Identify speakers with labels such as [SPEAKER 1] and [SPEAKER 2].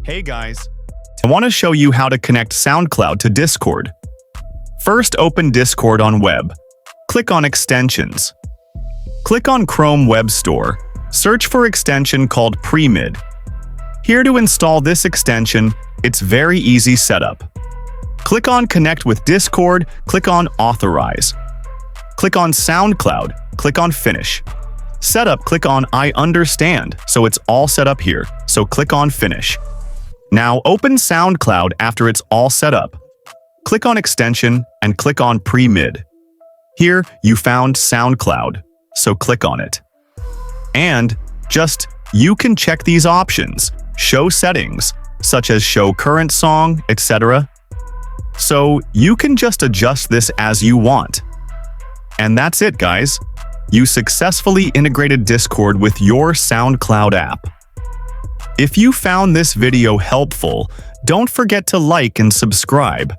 [SPEAKER 1] Hey guys, I want to show you how to connect SoundCloud to Discord. First, open Discord on web. Click on Extensions. Click on Chrome Web Store. Search for extension called Premid. Here to install this extension, it's very easy setup. Click on Connect with Discord, click on Authorize. Click on SoundCloud, click on Finish. Setup, click on I understand, so it's all set up here, so click on Finish. Now open SoundCloud after it's all set up. Click on Extension and click on Premid. Here you found SoundCloud, so click on it. And you can check these options, show settings, such as show current song, etc. So you can just adjust this as you want. And that's it, guys. You successfully integrated Discord with your SoundCloud app. If you found this video helpful, don't forget to like and subscribe.